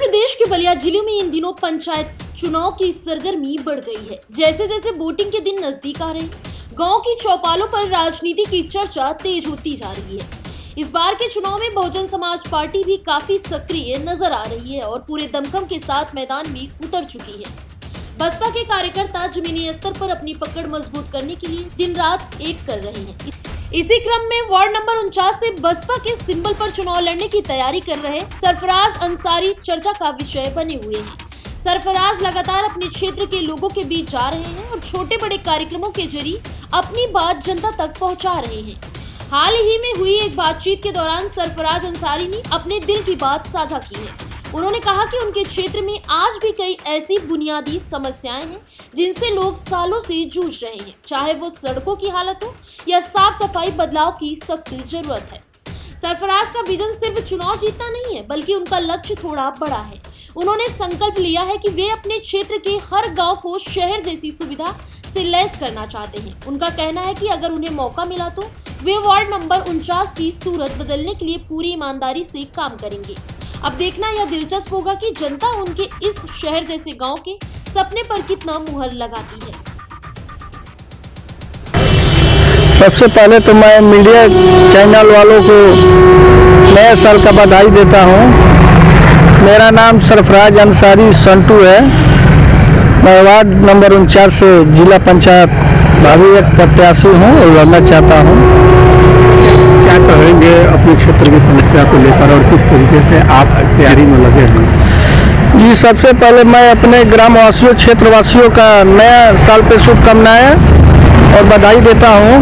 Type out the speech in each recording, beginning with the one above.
प्रदेश के बलिया जिले में इन दिनों पंचायत चुनाव की सरगर्मी बढ़ गई है। जैसे जैसे वोटिंग के दिन नजदीक आ रहे हैं, गांव की चौपालों पर राजनीति की चर्चा तेज होती जा रही है। इस बार के चुनाव में बहुजन समाज पार्टी भी काफी सक्रिय नजर आ रही है और पूरे दमखम के साथ मैदान में उतर चुकी है। बसपा के कार्यकर्ता जमीनी स्तर पर अपनी पकड़ मजबूत करने के लिए दिन रात एक कर रहे हैं। इसी क्रम में वार्ड नंबर 49 से बसपा के सिंबल पर चुनाव लड़ने की तैयारी कर रहे सरफराज अंसारी चर्चा का विषय बने हुए हैं। सरफराज लगातार अपने क्षेत्र के लोगों के बीच जा रहे हैं और छोटे बड़े कार्यक्रमों के जरिए अपनी बात जनता तक पहुंचा रहे हैं। हाल ही में हुई एक बातचीत के दौरान सरफराज अंसारी ने अपने दिल की बात साझा की है। उन्होंने कहा कि उनके क्षेत्र में आज भी कई ऐसी बुनियादी समस्याएं हैं जिनसे लोग सालों से जूझ रहे हैं, चाहे वो सड़कों की हालत हो या साफ सफाई बदलाव की सख्त जरूरत है। सरफराज का विजन सिर्फ चुनाव जीतना नहीं है, बल्कि उनका लक्ष्य थोड़ा बड़ा है। उन्होंने संकल्प लिया है कि वे अपने क्षेत्र के हर गांव को शहर जैसी सुविधा से लैस करना चाहते हैं। उनका कहना है कि अगर उन्हें मौका मिला तो वे वार्ड नंबर 49 की सूरत बदलने के लिए पूरी ईमानदारी से काम करेंगे। अब देखना यह दिलचस्प होगा कि जनता उनके इस शहर जैसे गांव के सपने पर कितना मुहर लगाती है। सबसे पहले तो मैं मीडिया चैनल वालों को नए साल का बधाई देता हूं। मेरा नाम सरफराज अंसारी संटू है। मैं वार्ड नंबर 49 से जिला पंचायत भावी एक प्रत्याशी हूं और लड़ना चाहता हूं। क्या कहेंगे अपने क्षेत्र की समस्या को लेकर और किस तरीके से आप तैयारी में लगे हैं? जी, सबसे पहले मैं अपने ग्रामवासियों क्षेत्रवासियों का नया साल पे शुभकामनाएं और बधाई देता हूं।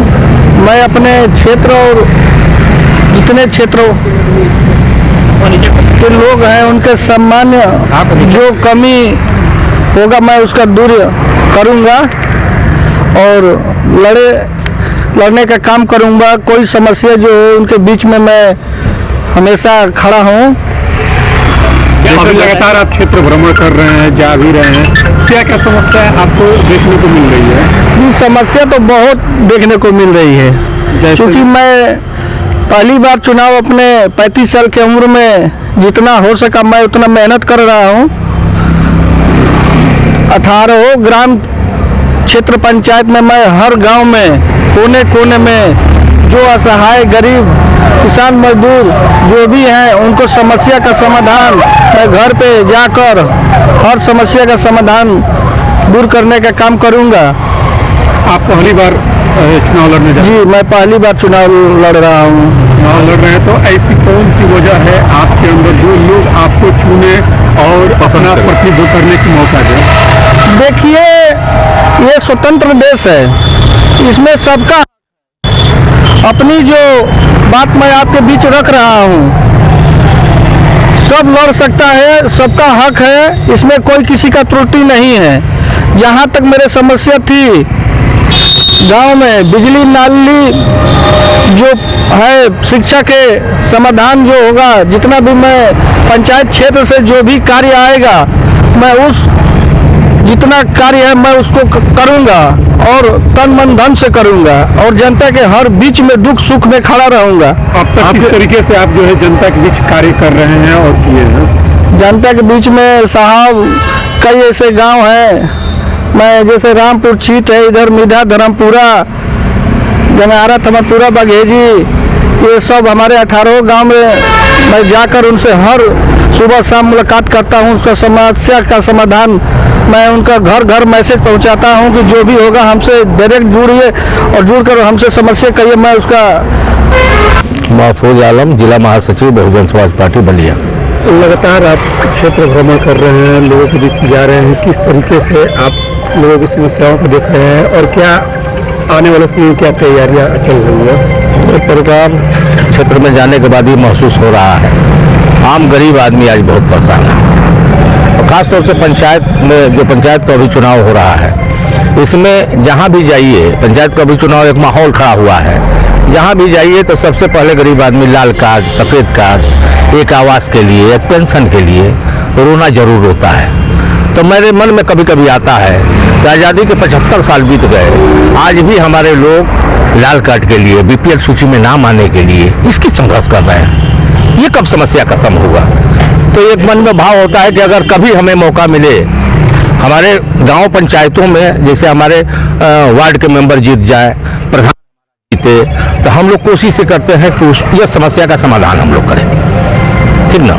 मैं अपने क्षेत्र और जितने क्षेत्रों के लोग हैं उनके सामान्य जो कमी होगा मैं उसका दूर करूंगा और लड़ने का काम करूंगा। कोई समस्या जो हो उनके बीच में मैं हमेशा खड़ा हूं। अभी लगातार आप क्षेत्र भ्रमण कर रहे हैं, जा भी रहे हैं, क्या क्या समस्या आपको देखने को मिल रही है? ये समस्या तो बहुत देखने को मिल रही है, क्योंकि मैं पहली बार चुनाव अपने 35 साल की उम्र में जितना हो सका मैं उतना मेहनत कर रहा हूं। 18 ग्राम क्षेत्र पंचायत में मैं हर गांव में कोने कोने में जो असहाय गरीब किसान मजदूर जो भी हैं उनको समस्या का समाधान मैं घर पे जाकर हर समस्या का समाधान दूर करने का काम करूंगा। आप पहली बार चुनाव लड़ने जा रहे हैं? जी, मैं पहली बार चुनाव लड़ रहा हूँ। चुनाव लड़ रहे हैं तो ऐसी कौन सी वजह है आपके अंदर जो लोग आपको चुने और अपना प्रतिनिधित्व करने की मौका दें? देखिए, ये स्वतंत्र देश है, इसमें सबका अपनी जो बात मैं आपके बीच रख रहा हूँ, सब लड़ सकता है, सबका हक है, इसमें कोई किसी का त्रुटि नहीं है। जहाँ तक मेरे समस्या थी गांव में बिजली नाली जो है, शिक्षा के समाधान जो होगा, जितना भी मैं पंचायत क्षेत्र से जो भी कार्य आएगा मैं उस जितना कार्य है मैं उसको करूंगा और तन मन धन से करूंगा और जनता के हर बीच में दुख सुख में खड़ा रहूंगा। अब तक किस तरीके से आप जो है जनता के बीच कार्य कर रहे हैं और किए हैं? जनता के बीच में साहब कई ऐसे गांव हैं, मैं जैसे रामपुर चीट है, इधर मिधा धर्मपुरा, गनारा थमरपुरा, बघेजी, ये सब हमारे 18 गांव में मैं जाकर उनसे हर सुबह शाम मुलाकात करता हूं। उसका समस्या का समाधान मैं उनका घर घर मैसेज पहुंचाता हूं कि जो भी होगा हमसे डायरेक्ट जुड़िए और जुड़कर हमसे समस्या कहिए। मैं उसका महफूज आलम, जिला महासचिव बहुजन समाज पार्टी बलिया। लगातार आप क्षेत्र भ्रमण कर रहे हैं, लोगों के बीच जा रहे हैं, किस तरीके से आप लोगों की समस्याओं को देख रहे हैं और क्या आने वाले समय में क्या तैयारियां चल रही है? एक प्रकार क्षेत्र में जाने के बाद ये महसूस हो रहा है, आम गरीब आदमी आज बहुत परेशान है। और खासतौर से पंचायत में जो पंचायत का भी चुनाव हो रहा है, इसमें जहाँ भी जाइए पंचायत का भी चुनाव एक माहौल खड़ा हुआ है। जहाँ भी जाइए तो सबसे पहले गरीब आदमी लाल कार्ड, सफ़ेद कार्ड, एक आवास के लिए, एक पेंशन के लिए रोना जरूर होता है। तो मेरे मन में कभी कभी आता है कि आज़ादी के 75 साल बीत गए, आज भी हमारे लोग लाल कार्ड के लिए, बीपीएल सूची में नाम आने के लिए इसकी संघर्ष कर रहे हैं। ये कब समस्या खत्म होगा? तो एक मन में भाव होता है कि अगर कभी हमें मौका मिले, हमारे गांव पंचायतों में जैसे हमारे वार्ड के मेंबर जीत जाए, प्रधान जीते, तो हम लोग कोशिश से करते हैं कि यह समस्या का समाधान हम लोग करें, ठीक ना।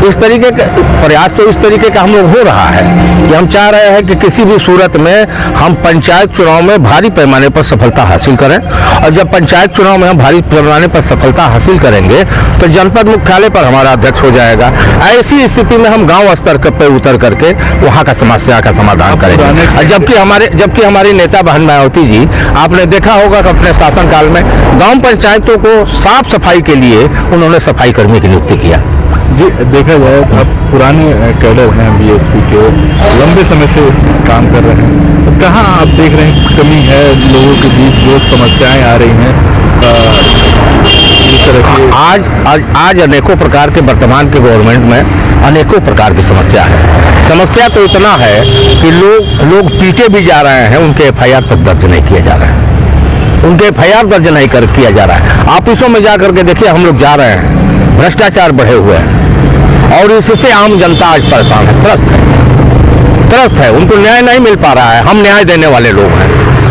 इस तरीके का प्रयास तो इस तरीके का हम लोग हो रहा है कि हम चाह रहे हैं कि किसी भी सूरत में हम पंचायत चुनाव में भारी पैमाने पर सफलता हासिल करें, और जब पंचायत चुनाव में हम भारी पैमाने पर सफलता हासिल करेंगे तो जनपद मुख्यालय पर हमारा अध्यक्ष हो जाएगा। ऐसी स्थिति में हम गांव स्तर पर उतर करके वहां का समस्या का समाधान करेंगे। जबकि हमारी नेता बहन मायावती जी, आपने देखा होगा कि अपने शासनकाल में गांव पंचायतों को साफ सफाई के लिए उन्होंने सफाई कर्मी की नियुक्ति किया। जी, देखा जाए तो आप पुराने कैडर हैं बीएसपी के, लंबे समय से इस काम कर रहे हैं, तो कहाँ आप देख रहे हैं कमी है लोगों के बीच, जो समस्याएं आ रही हैं इस तरह की? आज अनेकों प्रकार के वर्तमान के गवर्नमेंट में अनेकों प्रकार की समस्या है। समस्या तो इतना है कि लोग पीटे भी जा रहे हैं, उनके एफआईआर तक दर्ज नहीं किया जा रहा है, उनके एफआईआर दर्ज नहीं किया जा रहा है। ऑफिसों में जा करके देखिए, हम लोग जा रहे हैं, भ्रष्टाचार बढ़े हुए हैं और इससे आम जनता आज परेशान है, त्रस्त है, उनको न्याय नहीं मिल पा रहा है। हम न्याय देने वाले लोग हैं,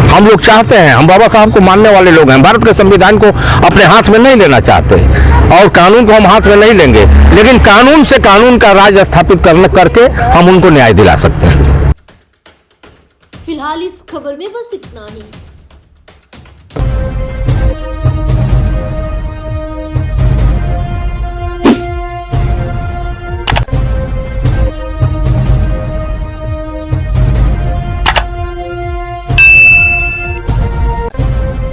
हम लोग चाहते हैं, हम बाबा साहब को मानने वाले लोग हैं, भारत के संविधान को अपने हाथ में नहीं लेना चाहते और कानून को हम हाथ में नहीं लेंगे, लेकिन कानून से कानून का राज स्थापित करके हम उनको न्याय दिला सकते हैं। फिलहाल इस खबर में बस इतना ही।